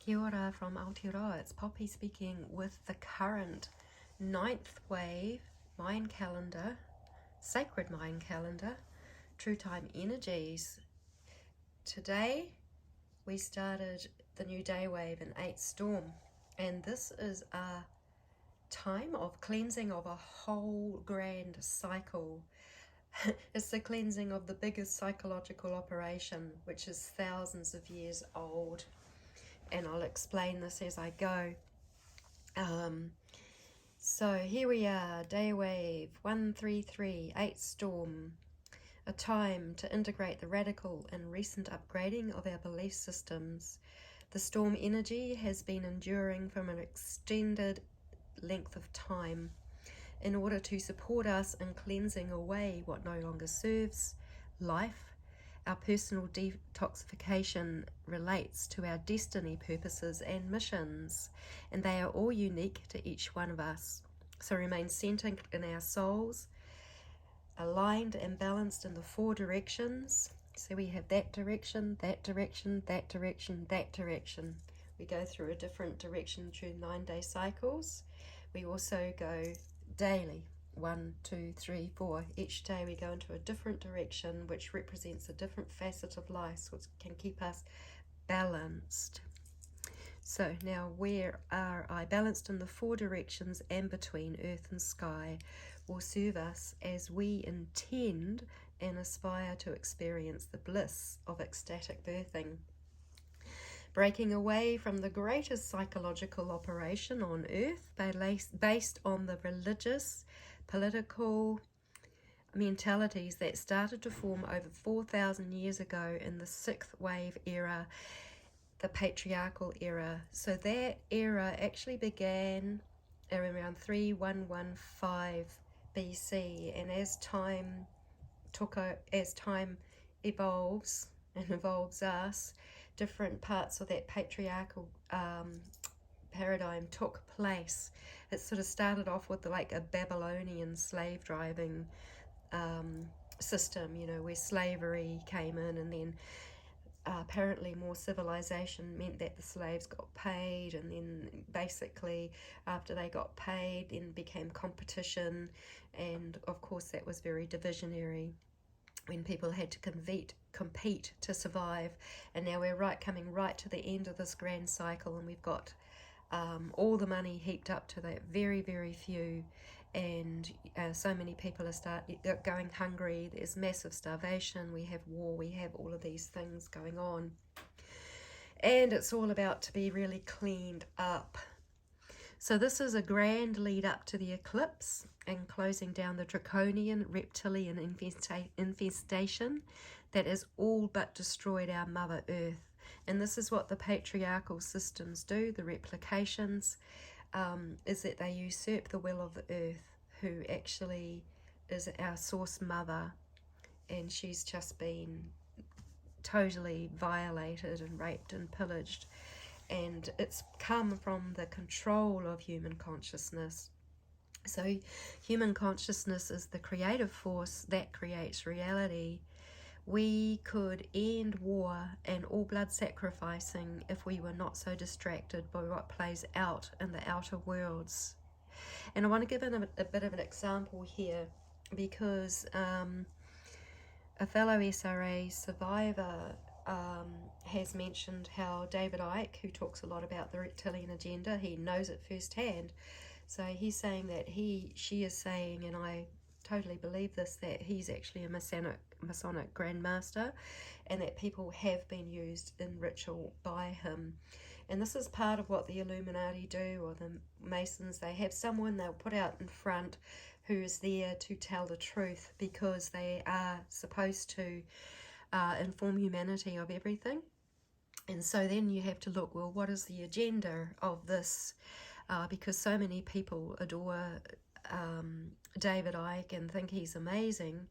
Kia ora from Aotearoa. It's Poppy speaking with the current 9th wave Mayan calendar, sacred Mayan calendar, true time energies. Today we started the new day wave in 8th storm, and this is a time of cleansing of a whole grand cycle. It's the cleansing of the biggest psychological operation, which is thousands of years old. And I'll explain this as I go. So here we are, day wave 133, 8th storm, a time to integrate the radical and recent upgrading of our belief systems. The storm energy has been enduring from an extended length of time in order to support us in cleansing away what no longer serves life. Our personal detoxification relates to our destiny, purposes and missions, and they are all unique to each one of us. So remain centered in our souls, aligned and balanced in the 4 directions. So we have that direction, that direction, that direction, that direction. We go through a different direction during 9-day cycles. We also go daily. 1, 2, 3, 4. Each day we go into a different direction, which represents a different facet of life, which can keep us balanced. So now, where are I? Balanced in the 4 directions and between earth and sky will serve us as we intend and aspire to experience the bliss of ecstatic birthing. Breaking away from the greatest psychological operation on earth based on the religious, political mentalities that started to form over 4,000 years ago in the 6th wave era, the patriarchal era. So that era actually began around 3115 BC, and as time evolves and evolves us, different parts of that patriarchal paradigm took place. It sort of started off with like a Babylonian slave driving system, you know, where slavery came in, and then apparently more civilization meant that the slaves got paid, and then basically after they got paid then became competition, and of course that was very divisionary when people had to compete to survive. And now we're coming right to the end of this grand cycle, and we've got all the money heaped up to that very, very few, and so many people are going hungry. There's massive starvation, we have war, we have all of these things going on, and it's all about to be really cleaned up. So this is a grand lead up to the eclipse and closing down the draconian reptilian infestation that has all but destroyed our Mother Earth. And this is what the patriarchal systems do, the replications, is that they usurp the will of the earth, who actually is our source mother, and she's just been totally violated and raped and pillaged. And it's come from the control of human consciousness. So human consciousness is the creative force that creates reality. We could end war and all blood sacrificing if we were not so distracted by what plays out in the outer worlds. And I want to give a bit of an example here, because a fellow SRA survivor has mentioned how David Icke, who talks a lot about the reptilian agenda, he knows it firsthand. So he's saying that she is saying, and I totally believe this, that he's actually a Masonic Grandmaster, and that people have been used in ritual by him. And this is part of what the Illuminati do, or the Masons. They have someone they'll put out in front who's there to tell the truth, because they are supposed to inform humanity of everything. And so then you have to look, well, what is the agenda of this? Because so many people adore David Icke and think he's amazing,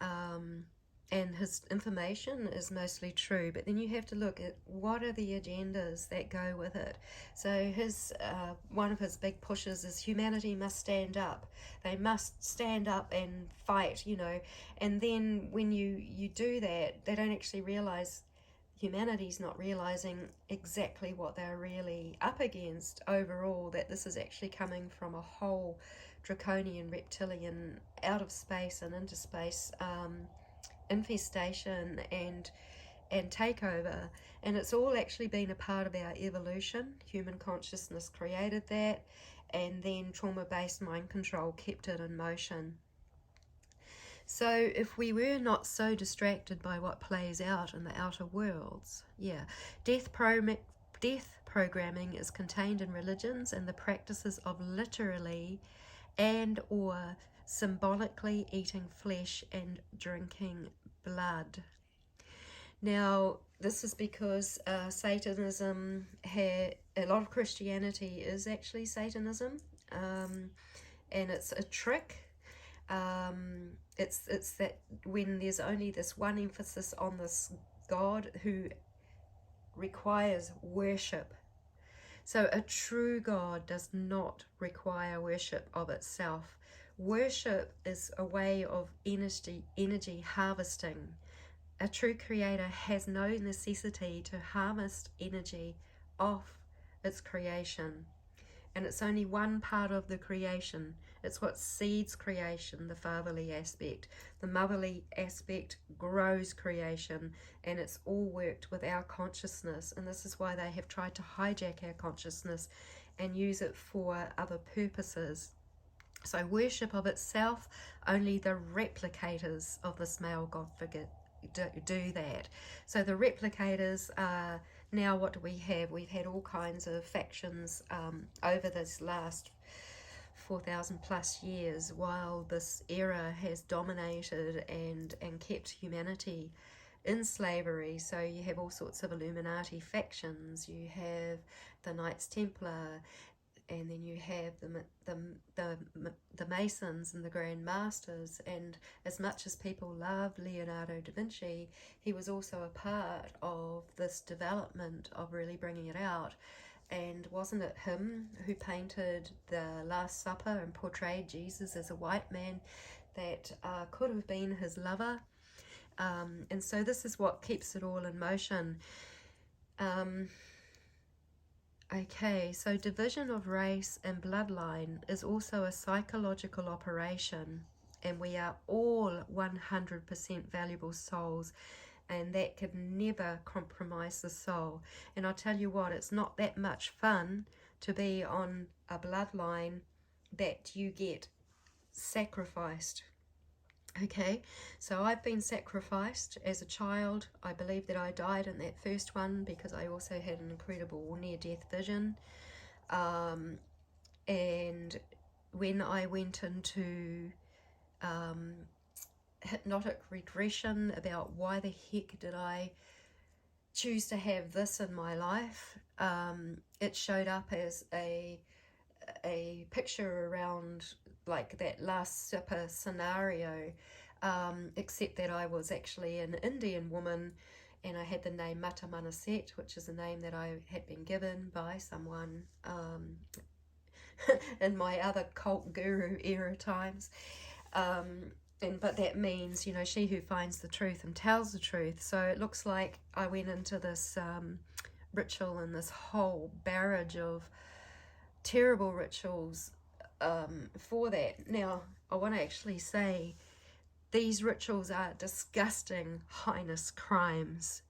and his information is mostly true, but then you have to look at what are the agendas that go with it. So his one of his big pushes is humanity must stand up. They must stand up and fight, you know. And then when you do that, they don't actually realize humanity's not realizing exactly what they're really up against overall, that this is actually coming from a whole draconian reptilian out of space and into space infestation and takeover, and it's all actually been a part of our evolution. Human consciousness created that, and then trauma-based mind control kept it in motion. So if we were not so distracted by what plays out in the outer worlds, death programming is contained in religions and the practices of literally and or symbolically eating flesh and drinking blood. Now, this is because Satanism a lot of Christianity is actually Satanism, and it's a trick. It's that when there's only this one emphasis on this God who requires worship. So a true God does not require worship of itself. Worship is a way of energy harvesting. A true creator has no necessity to harvest energy off its creation. And it's only one part of the creation. It's what seeds creation, the fatherly aspect. The motherly aspect grows creation, and it's all worked with our consciousness. And this is why they have tried to hijack our consciousness and use it for other purposes. So worship of itself, only the replicators of this male God figure do that. So the replicators are, now what do we have? We've had all kinds of factions over this last 4,000 plus years, while this era has dominated and kept humanity in slavery. So you have all sorts of Illuminati factions. You have the Knights Templar, and then you have the Masons and the Grand Masters. And as much as people love Leonardo da Vinci, he was also a part of this development of really bringing it out. And wasn't it him who painted the Last Supper and portrayed Jesus as a white man that could have been his lover? And so this is what keeps it all in motion. Okay, so division of race and bloodline is also a psychological operation, and we are all 100% valuable souls, and that can never compromise the soul. And I'll tell you what, it's not that much fun to be on a bloodline that you get sacrificed. Okay, so I've been sacrificed as a child. I believe that I died in that first one because I also had an incredible near-death vision. And when I went into hypnotic regression about why the heck did I choose to have this in my life, it showed up as a picture around like that Last Supper scenario, except that I was actually an Indian woman, and I had the name Mata Manaset, which is a name that I had been given by someone in my other cult guru era times. But that means, you know, she who finds the truth and tells the truth. So it looks like I went into this ritual and this whole barrage of terrible rituals for that. Now, I want to actually say these rituals are disgusting, heinous crimes,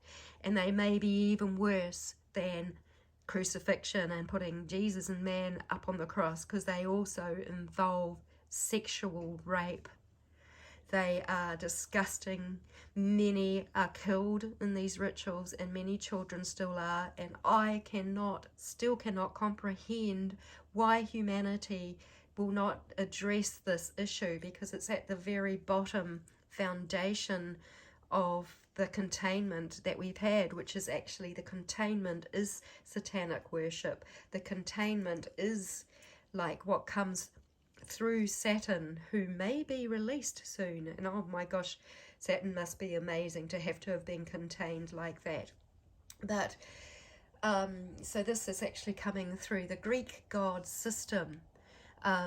and they may be even worse than crucifixion and putting Jesus and man up on the cross, because they also involve sexual rape. They are disgusting. Many are killed in these rituals, and many children still are. And I still cannot comprehend why humanity will not address this issue, because it's at the very bottom foundation of the containment that we've had, which is actually the containment is satanic worship. The containment is like what comes through Saturn, who may be released soon. And oh my gosh, Saturn must be amazing to have been contained like that. But so this is actually coming through the Greek god system.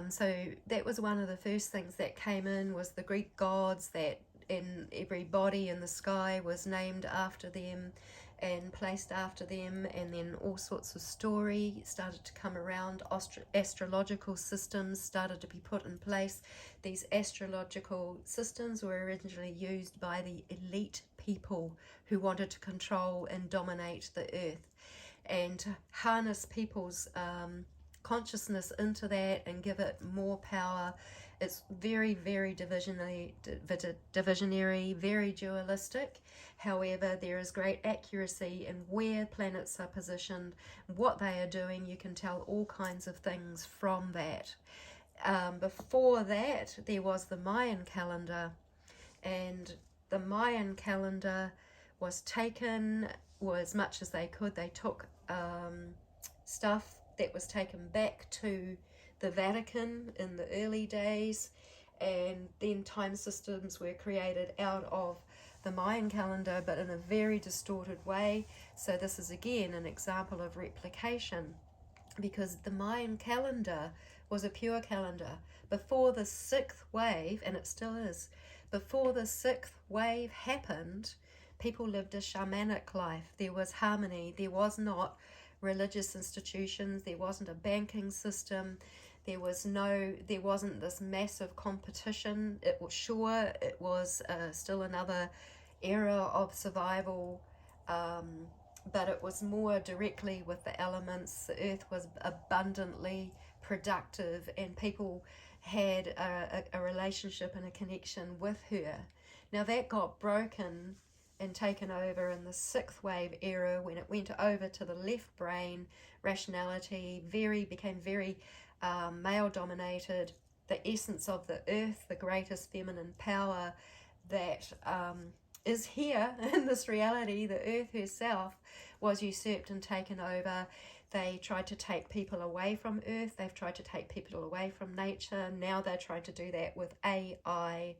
So that was one of the first things that came in, was the Greek gods, that in every body in the sky was named after them. and placed after them, and then all sorts of story started to come around. Astrological systems started to be put in place. These astrological systems were originally used by the elite people who wanted to control and dominate the earth, and to harness people's consciousness into that and give it more power. It's very, very divisionary, very dualistic. However, there is great accuracy in where planets are positioned, what they are doing. You can tell all kinds of things from that. Before that, there was the Mayan calendar, and the Mayan calendar was taken, or as much as they could, they took stuff that was taken back to the Vatican in the early days, and then time systems were created out of the Mayan calendar, but in a very distorted way. So this is again an example of replication, because the Mayan calendar was a pure calendar. Before the sixth wave, and it still is, before the sixth wave happened, people lived a shamanic life. There was harmony. There was not religious institutions. There wasn't a banking system. There wasn't this massive competition. It was still another era of survival, but it was more directly with the elements. The earth was abundantly productive, and people had a relationship and a connection with her. Now that got broken and taken over in the sixth wave era, when it went over to the left brain. Rationality became very male dominated. The essence of the earth, the greatest feminine power that is here in this reality, the earth herself, was usurped and taken over. They tried to take people away from earth. They've tried to take people away from nature. Now they're trying to do that with AI.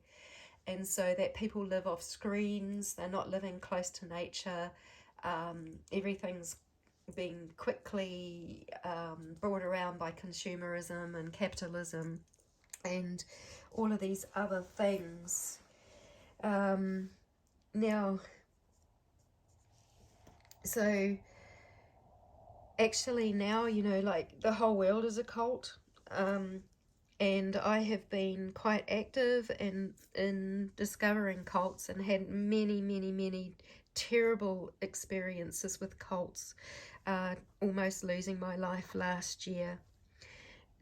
And so that people live off screens. They're not living close to nature. Everything's being quickly brought around by consumerism and capitalism and all of these other things. Now, so actually now, like the whole world is a cult. And I have been quite active in discovering cults, and had many, many, many terrible experiences with cults, almost losing my life last year,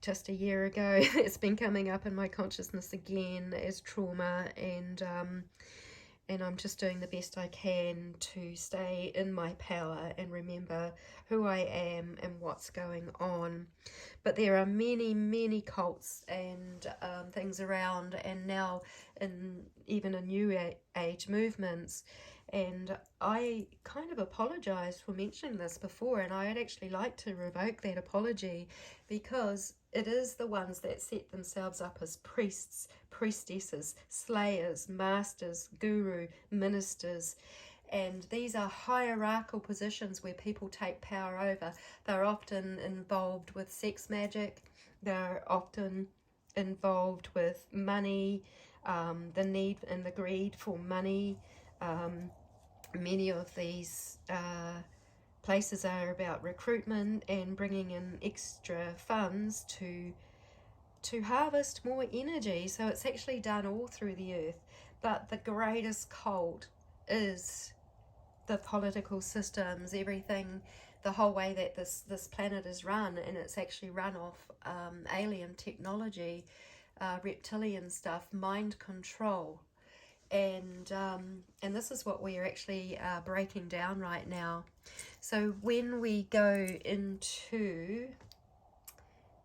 just a year ago. It's been coming up in my consciousness again as trauma, and I'm just doing the best I can to stay in my power and remember who I am and what's going on. But there are many, many cults and things around, and now even in New Age movements. And I kind of apologized for mentioning this before, and I'd actually like to revoke that apology, because it is the ones that set themselves up as priests, priestesses, slayers, masters, guru, ministers. And these are hierarchical positions where people take power over. They're often involved with sex magic. They're often involved with money, the need and the greed for money. Many of these places are about recruitment and bringing in extra funds to harvest more energy. So it's actually done all through the earth. But the greatest cult is the political systems, everything, the whole way that this planet is run, and it's actually run off alien technology, reptilian stuff, mind control. And this is what we are actually breaking down right now. So when we go into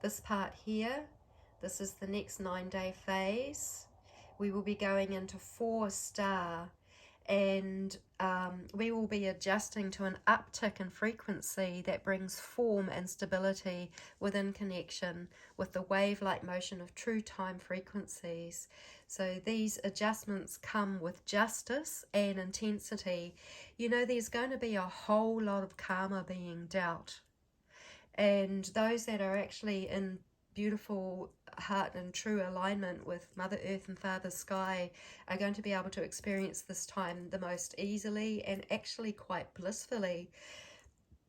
this part here, this is the next 9-day phase. We will be going into 4-star, and we will be adjusting to an uptick in frequency that brings form and stability within connection with the wave-like motion of true time frequencies. So these adjustments come with justice and intensity. There's going to be a whole lot of karma being dealt. And those that are actually in beautiful heart and true alignment with Mother Earth and Father Sky are going to be able to experience this time the most easily and actually quite blissfully.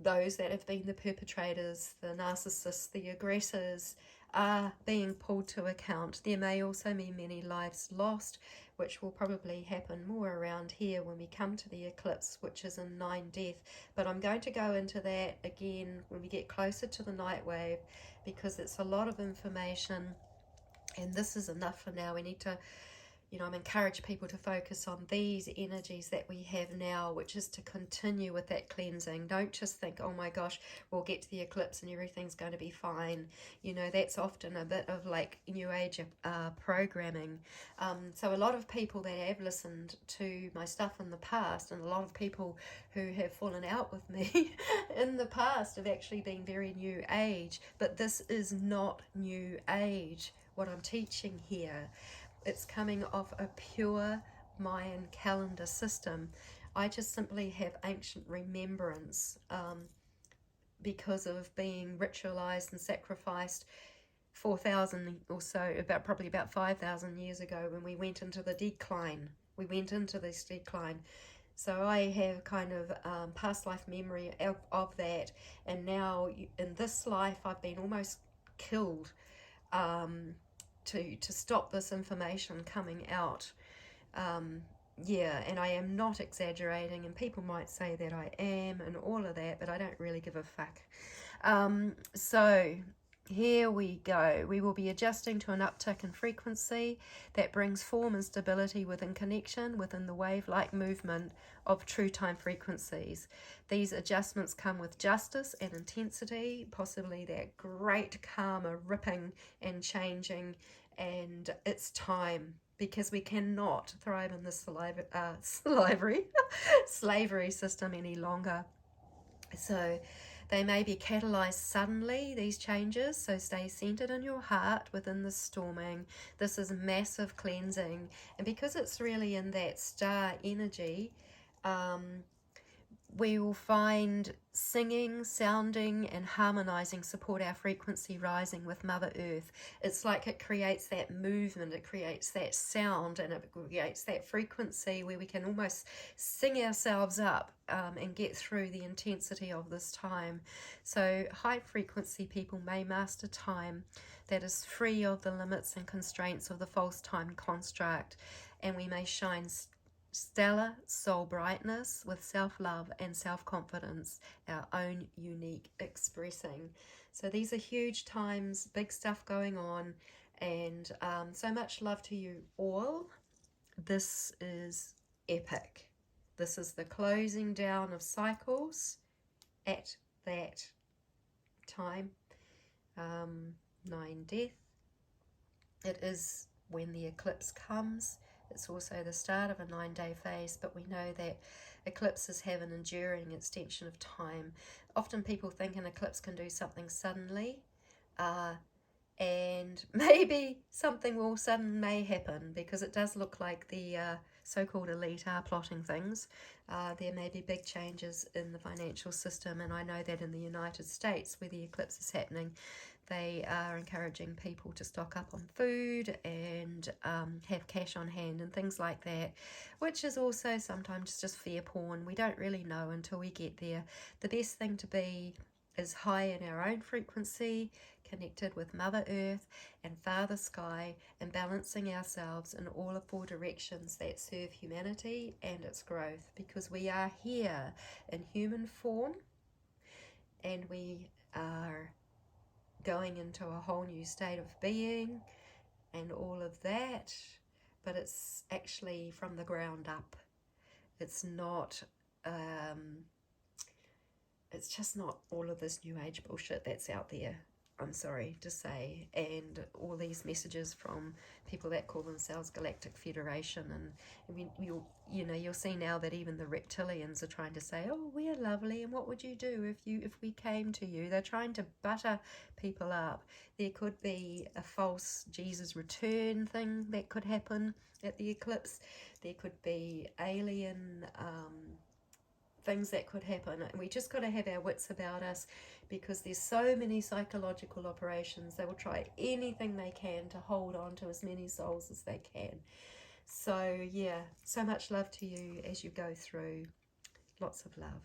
Those that have been the perpetrators, the narcissists, the aggressors, are being pulled to account. There may also be many lives lost, which will probably happen more around here when we come to the eclipse, which is in 9 death. But I'm going to go into that again when we get closer to the night wave, because it's a lot of information, and this is enough for now. We need to, I'm encourage people to focus on these energies that we have now, which is to continue with that cleansing. Don't just think, oh my gosh, we'll get to the eclipse and everything's going to be fine. That's often a bit of like New Age programming. So a lot of people that have listened to my stuff in the past, and a lot of people who have fallen out with me in the past, have actually been very New Age. But this is not New Age, what I'm teaching here. It's coming off a pure Mayan calendar system. I just simply have ancient remembrance because of being ritualized and sacrificed 4,000 or so, probably about 5,000 years ago, when we went into the decline. We went into this decline. So I have kind of past life memory of that. And now in this life, I've been almost killed to stop this information coming out. And I am not exaggerating, and people might say that I am and all of that, but I don't really give a fuck. So here we go. We will be adjusting to an uptick in frequency that brings form and stability within connection, within the wave-like movement of true time frequencies. These adjustments come with justice and intensity, possibly that great karma ripping and changing, and it's time, because we cannot thrive in this slavery system any longer. So they may be catalyzed suddenly, these changes, so stay centered in your heart within the storming. This is massive cleansing, and because it's really in that star energy, we will find singing, sounding, and harmonizing support our frequency rising with Mother Earth. It's like it creates that movement, it creates that sound, and it creates that frequency where we can almost sing ourselves up and get through the intensity of this time. So high frequency people may master time that is free of the limits and constraints of the false time construct, and we may shine stellar soul brightness with self-love and self-confidence, our own unique expressing. So these are huge times, big stuff going on, and so much love to you all. This is epic. This is the closing down of cycles at that time. 9 death. It is when the eclipse comes. It's also the start of a 9-day phase, but we know that eclipses have an enduring extension of time. Often people think an eclipse can do something suddenly, and maybe something may happen, because it does look like the so-called elite are plotting things. There may be big changes in the financial system, and I know that in the United States, where the eclipse is happening, they are encouraging people to stock up on food and have cash on hand and things like that, which is also sometimes just fear porn. We don't really know until we get there. The best thing to be is high in our own frequency, connected with Mother Earth and Father Sky, and balancing ourselves in all of 4 directions that serve humanity and its growth, because we are here in human form, and we are going into a whole new state of being and all of that, but it's actually from the ground up. It's not it's just not all of this New Age bullshit that's out there, I'm sorry to say, and all these messages from people that call themselves Galactic Federation, and I mean, you'll see now that even the reptilians are trying to say, oh, we're lovely, and what would you do if we came to you? They're trying to butter people up. There could be a false Jesus return thing that could happen at the eclipse. There could be alien things that could happen. And we just got to have our wits about us, because there's so many psychological operations. They will try anything they can to hold on to as many souls as they can. So yeah, so much love to you as you go through. Lots of love.